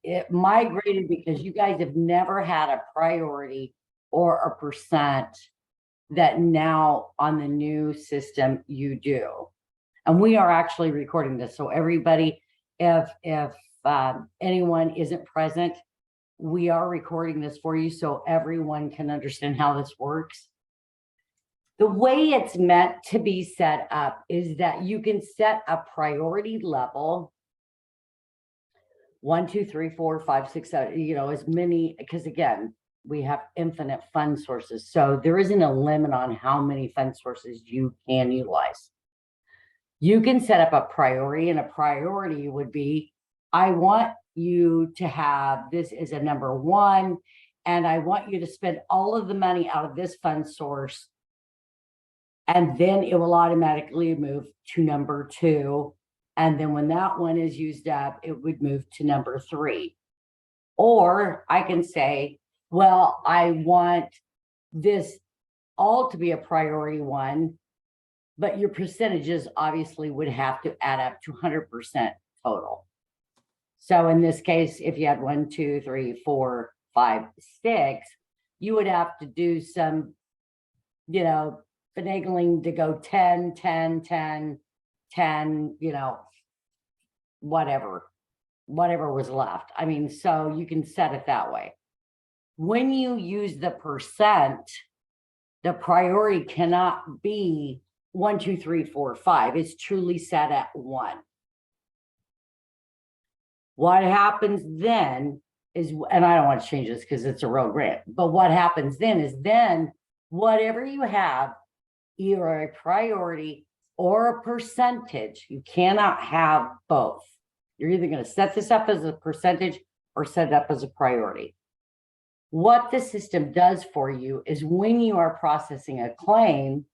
it migrated because you guys have never had a priority or a percent that now on the new system you do. And we are actually recording this. So everybody, if anyone isn't present, we are recording this for you so everyone can understand how this works. The way it's meant to be set up is that you can set a priority level 1, 2, 3, 4, 5, 6, 7, you know, as many, because again, we have infinite fund sources. So there isn't a limit on how many fund sources you can utilize. You can set up a priority, and a priority would be, I want you to have this as a number 1, and I want you to spend all of the money out of this fund source. And then it will automatically move to number 2. And then when that one is used up, it would move to number 3. Or I can say, well, I want this all to be a priority 1, but your percentages obviously would have to add up to 100% total. So in this case, if you had 1, 2, 3, 4, 5, 6, you would have to do some, you know, finagling to go 10, 10, 10, 10, you know, whatever was left. I mean, so you can set it that way. When you use the percent, the priority cannot be 1, 2, 3, 4, 5. It's truly set at 1. What happens then is, and I don't want to change this because it's a real grant, but what happens then is whatever you have, either a priority or a percentage, you cannot have both. You're either going to set this up as a percentage or set it up as a priority. What the system does for you is when you are processing a claim,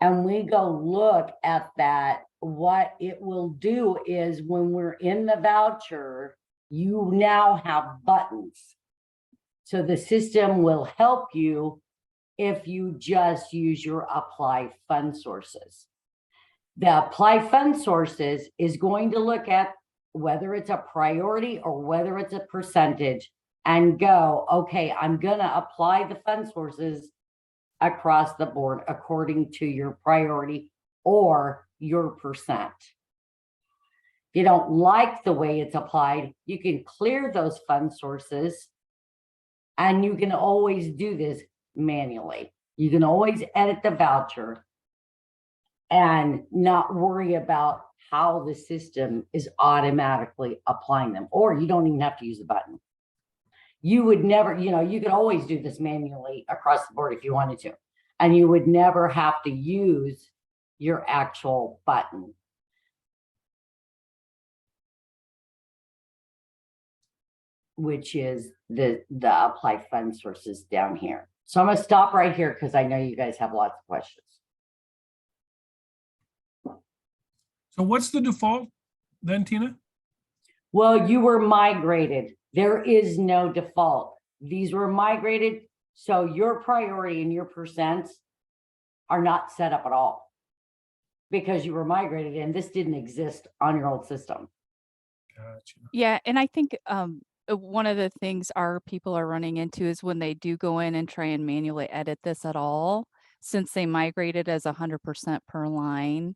and we go look at that, what it will do is when we're in the voucher, you now have buttons. So the system will help you if you just use your apply fund sources. The apply fund sources is going to look at whether it's a priority or whether it's a percentage and go, okay, I'm going to apply the fund sources across the board according to your priority or your percent. If you don't like the way it's applied, you can clear those fund sources, and you can always do this manually. You can always edit the voucher and not worry about how the system is automatically applying them, or you don't even have to use the button. You would never, you know, you could always do this manually across the board if you wanted to, and you would never have to use your actual button. Which is the apply fund sources down here. So I'm going to stop right here because I know you guys have lots of questions. So what's the default then, Tina? Well, you were migrated. There is no default. These were migrated. So your priority and your percents are not set up at all because you were migrated and this didn't exist on your old system. Gotcha. Yeah, and I think one of the things our people are running into is when they do go in and try and manually edit this at all, since they migrated as 100% per line,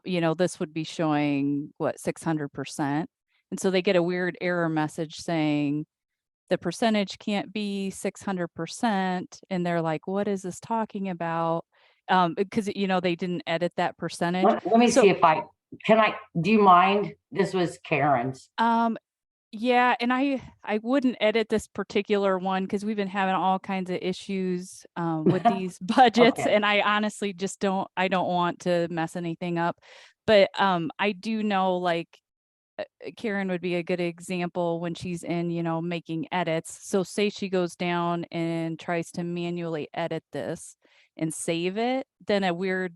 you know, this would be showing what 600%. And so they get a weird error message saying the percentage can't be 600%. And they're like, what is this talking about? Because, you know, they didn't edit that percentage. Let me see if do you mind? This was Karen's. Yeah, and I wouldn't edit this particular one because we've been having all kinds of issues with these budgets, Okay. and I honestly just don't want to mess anything up. But I do know, like, Karen would be a good example when she's in, you know, making edits. So say she goes down and tries to manually edit this and save it, then an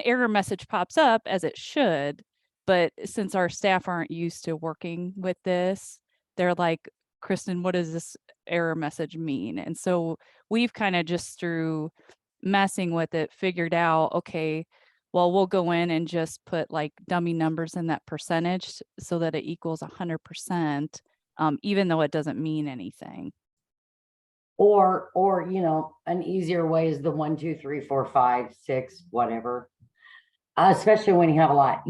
error message pops up, as it should. But since our staff aren't used to working with this, they're like, Kristen, what does this error message mean? And so we've kind of just through messing with it figured out, okay, well, we'll go in and just put like dummy numbers in that percentage so that it equals 100%, even though it doesn't mean anything. Or, an easier way is the 1, 2, 3, 4, 5, 6, whatever. Especially when you have a lot,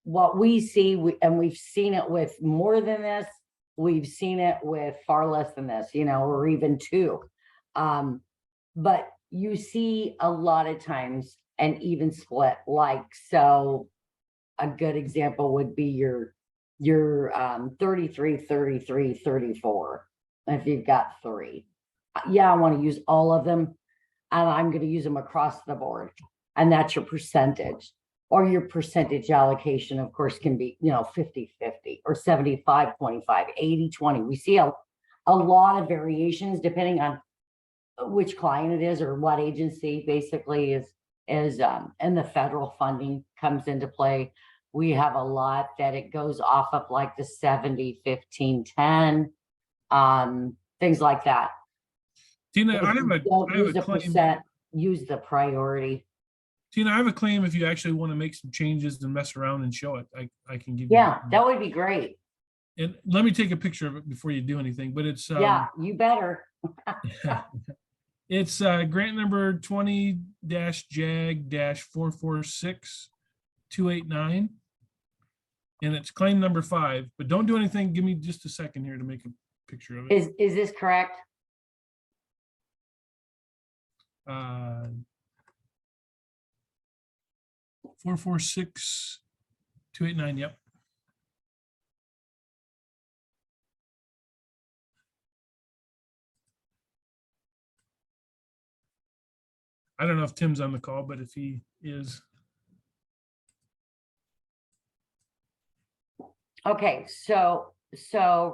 what we see, and we've seen it with more than this, we've seen it with far less than this, or even 2. But you see a lot of times an even split, so a good example would be your 33, 33, 34. If you've got 3, I want to use all of them, and I'm going to use them across the board, and that's your percentage. Or your percentage allocation, of course, can be 50-50 or 75-25, 80-20. We see a lot of variations depending on which client it is or what agency basically is and the federal funding comes into play. We have a lot that it goes off of like the 70, 15, 10, things like that. Tina, If I have you a, don't I have use a the claim. percent, use the priority. Tina, I have a claim if you actually want to make some changes and mess around and show it, I can give you. Yeah, that would be great. And let me take a picture of it before you do anything, but it's, Yeah, you better. it's grant number 20-JAG-446289. And it's claim number 5, but don't do anything. Give me just a second here to make a picture of it. Is this correct? 446289. Yep. I don't know if Tim's on the call, but if he is. Okay, so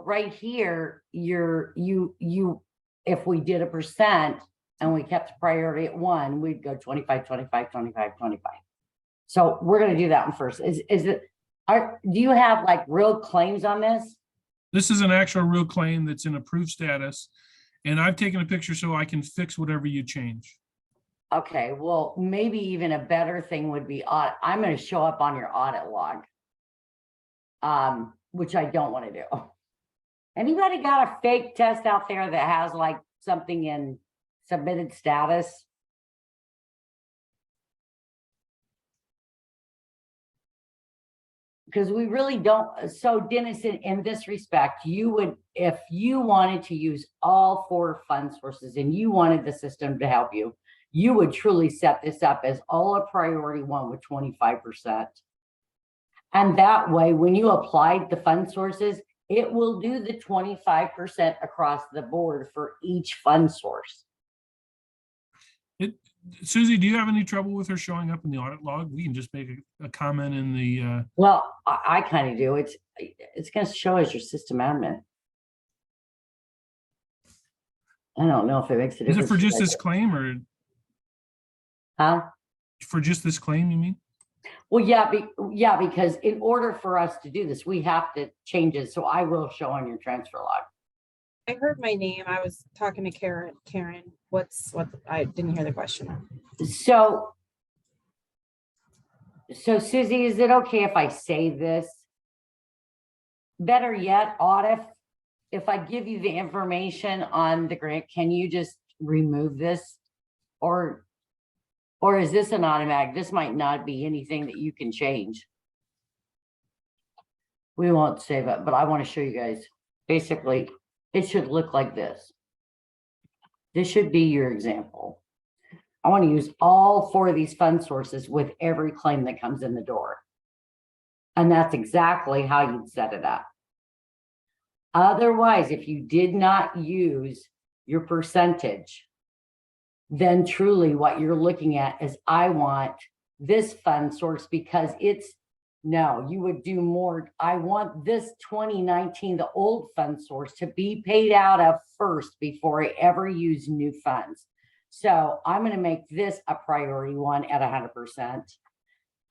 right here, if we did a percent and we kept the priority at 1, we'd go 25, 25, 25, 25. So we're gonna do that one first. Do you have like real claims on this? This is an actual real claim that's in approved status. And I've taken a picture so I can fix whatever you change. Okay, well, maybe even a better thing would be audit. I'm gonna show up on your audit log. Which I don't want to do. Anybody got a fake test out there that has like something in submitted status? Because we really don't. So Dennis, in this respect, you would, if you wanted to use all 4 fund sources and you wanted the system to help you, you would truly set this up as all a priority 1 with 25%. And that way, when you applied the fund sources, it will do the 25% across the board for each fund source. Susie, do you have any trouble with her showing up in the audit log? We can just make a comment in the. Well, I kind of do. It's going to show as your system admin. I don't know if it makes a difference. Is it for just this claim or? Huh? For just this claim, you mean? Well, yeah, because in order for us to do this, we have to change it. So I will show on your transfer log. I heard my name. I was talking to Karen. What? I didn't hear the question. So Susie, is it okay if I say this? Better yet, audit, if I give you the information on the grant, can you just remove this? Or is this an automatic? This might not be anything that you can change. We won't save it, but I want to show you guys. Basically, it should look like this. This should be your example. I want to use all 4 of these fund sources with every claim that comes in the door. And that's exactly how you'd set it up. Otherwise, if you did not use your percentage, then truly what you're looking at is, I want this fund source because you would do more. I want this 2019, the old fund source, to be paid out of first before I ever use new funds. So I'm going to make this a priority 1 at 100%.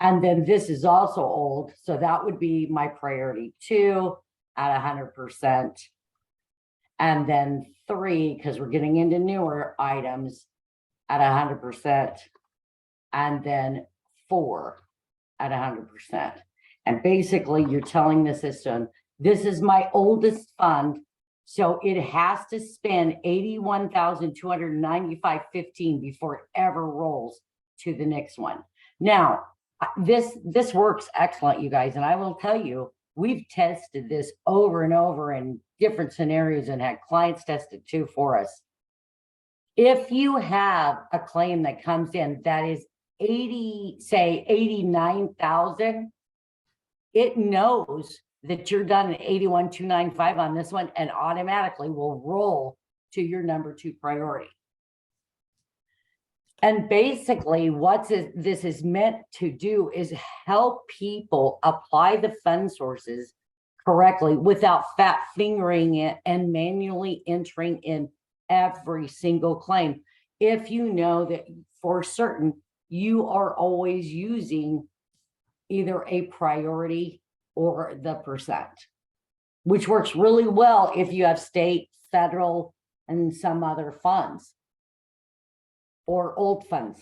And then this is also old. So that would be my priority 2 at 100%. And then 3, because we're getting into newer items, at 100%. and then 4 at 100%. And basically you're telling the system, this is my oldest fund, so it has to spend 81,295.15 before it ever rolls to the next one. Now, this works excellent, you guys, and I will tell you, we've tested this over and over in different scenarios and had clients test it too for us. If you have a claim that comes in that is 89,000, it knows that you're done at 81,295 on this one and automatically will roll to your number 2 priority. And basically what this is meant to do is help people apply the fund sources correctly without fat fingering it and manually entering in every single claim. If you know that for certain you are always using either a priority or the %, which works really well if you have state, federal, and some other funds or old funds.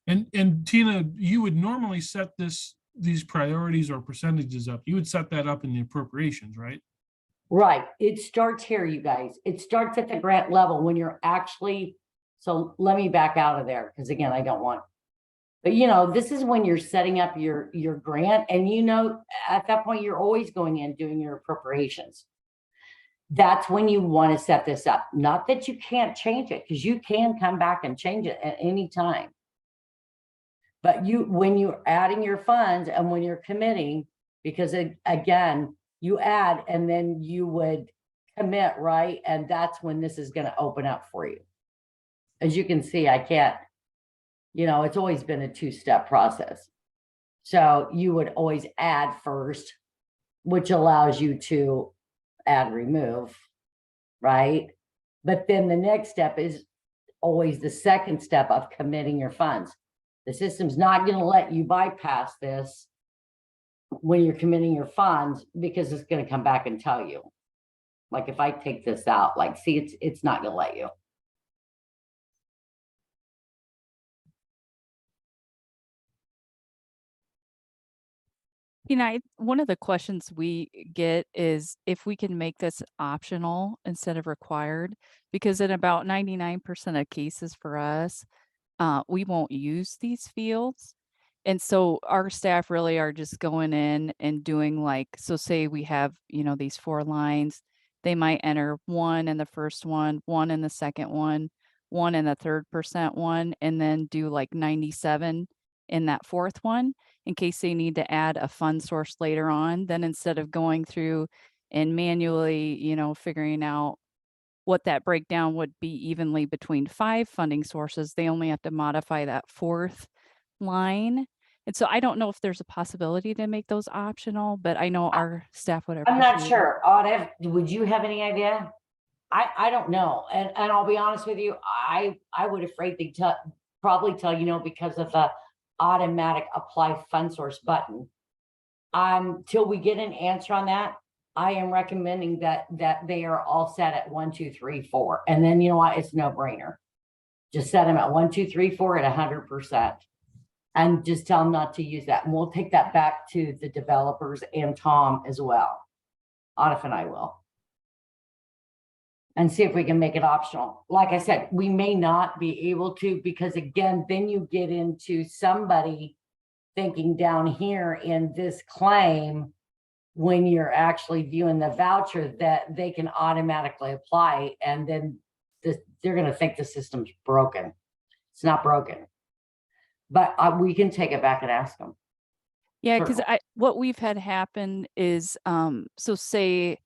And Tina, you would normally set these priorities or percentages up. You would set that up in the appropriations, right? Right. It starts here, you guys. It starts at the grant level when you're actually, so let me back out of there because again, I don't want, but you know, this is when you're setting up your grant, and you know, at that point, you're always going in doing your appropriations. That's when you want to set this up. Not that you can't change it, because you can come back and change it at any time. But when you're adding your funds and when you're committing, because again, you add and then you would commit, right? And that's when this is going to open up for you. As you can see, I can't, you know, it's always been a 2-step process. So you would always add first, which allows you to add, remove, right? But then the next step is always the second step of committing your funds. The system's not going to let you bypass this when you're committing your funds, because it's going to come back and tell you. Like if I take this out, like, see, it's not going to let you. You know, one of the questions we get is if we can make this optional instead of required, because in about 99% of cases for us, we won't use these fields. And so our staff really are just going in and doing like, so say we have, you know, these 4 lines, they might enter 1 in the first one, 1 in the second one, 1 in the 3rd% one, and then do like 97 in that 4th one in case they need to add a fund source later on. Then instead of going through and manually, you know, figuring out what that breakdown would be evenly between 5 funding sources, they only have to modify that 4th line. And so I don't know if there's a possibility to make those optional, but I know our staff would I'm not appreciate it. sure. Autumn, would you have any idea? I don't know. And I'll be honest with you, I would afraid to probably tell you no, because of the automatic apply fund source button. Till we get an answer on that, I am recommending that they are all set at 1, 2, 3, 4. And then you know what? It's no brainer. Just set them at 1, 2, 3, 4 at 100%. And just tell them not to use that. And we'll take that back to the developers and Tom as well. Autumn and I will. And see if we can make it optional. Like I said, we may not be able to, because again, then you get into somebody thinking down here in this claim, when you're actually viewing the voucher, that they can automatically apply, and then they're going to think the system's broken. It's not broken, but we can take it back and ask them. Yeah, because Certainly. what we've had happen is, so say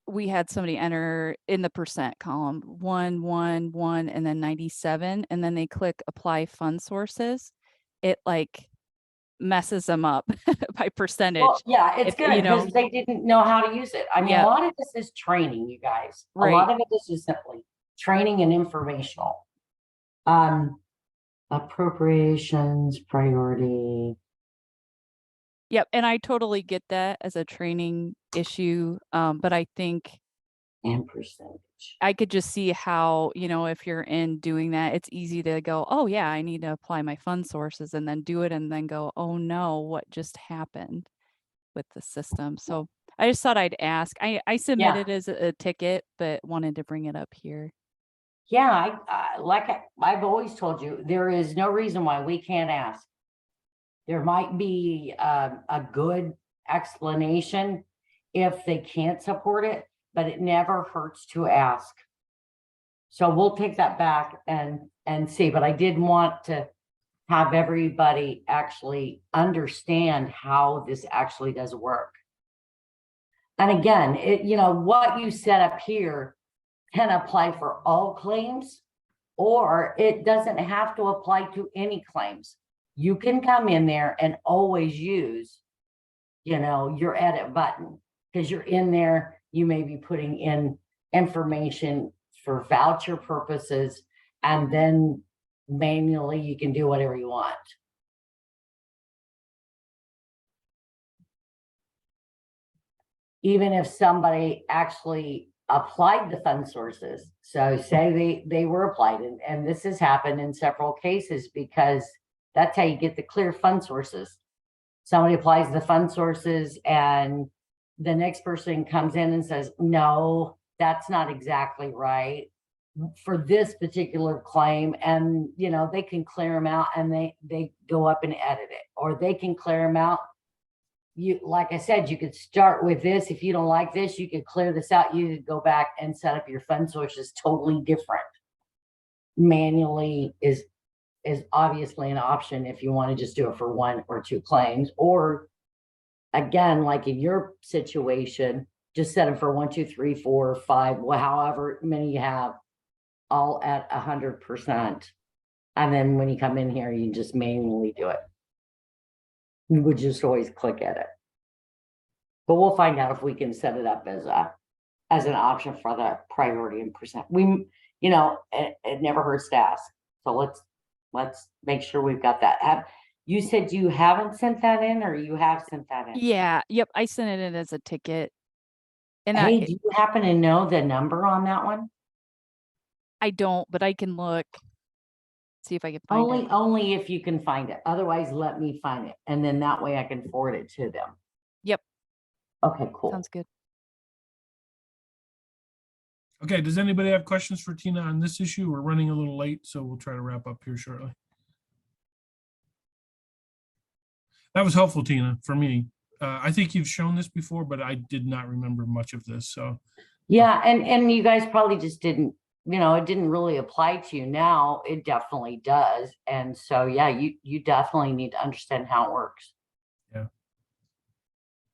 we had somebody enter in the % column 1, 1, 1, and then 97, and then they click apply fund sources. It like messes them up by percentage. Well, yeah, it's If, good you know, because they didn't know how to use it. I mean, Yeah. a lot of this is training, you guys. A Right. lot of it is just simply training and informational. Appropriations, priority. Yep, and I totally get that as a training issue, but I think And percentage. I could just see how, you know, if you're in doing that, it's easy to go, oh yeah, I need to apply my fund sources and then do it and then go, oh no, what just happened with the system? So I just thought I'd ask. I submitted as a ticket, but wanted to bring it up here. Yeah, I've always told you, there is no reason why we can't ask. There might be a good explanation if they can't support it, but it never hurts to ask. So we'll take that back and see, but I did want to have everybody actually understand how this actually does work. And again, you know, what you set up here can apply for all claims, or it doesn't have to apply to any claims. You can come in there and always use, you know, your edit button, because you're in there, you may be putting in information for voucher purposes, and then manually you can do whatever you want. Even if somebody actually applied the fund sources. So say they were applied, and this has happened in several cases, because that's how you get the clear fund sources. Somebody applies the fund sources and the next person comes in and says, no, that's not exactly right for this particular claim. And, you know, they can clear them out and they go up and edit it, or they can clear them out. You, like I said, you could start with this. If you don't like this, you could clear this out. You could go back and set up your fund sources totally different. Manually is obviously an option if you want to just do it for 1 or 2 claims, or again, like in your situation, just set them for 1, 2, 3, 4, 5, well, however many you have, all at 100%. And then when you come in here, you just manually do it. You would just always click edit. But we'll find out if we can set it up as an option for the priority and percent. We, you know, it never hurts to ask. So let's make sure we've got that. You said you haven't sent that in, or you have sent that in? Yeah. Yep. I sent it in as a ticket. And Hey, do you happen to know the number on that one? I don't, but I can look, see if I can find it. Only if you can find it. Otherwise, let me find it. And then that way I can forward it to them. Yep. Okay, cool. Sounds good. Okay, does anybody have questions for Tina on this issue? We're running a little late, so we'll try to wrap up here shortly. That was helpful, Tina, for me. I think you've shown this before, but I did not remember much of this, so. Yeah, and you guys probably just didn't, you know, it didn't really apply to you. Now it definitely does. And so, yeah, you definitely need to understand how it works. Yeah.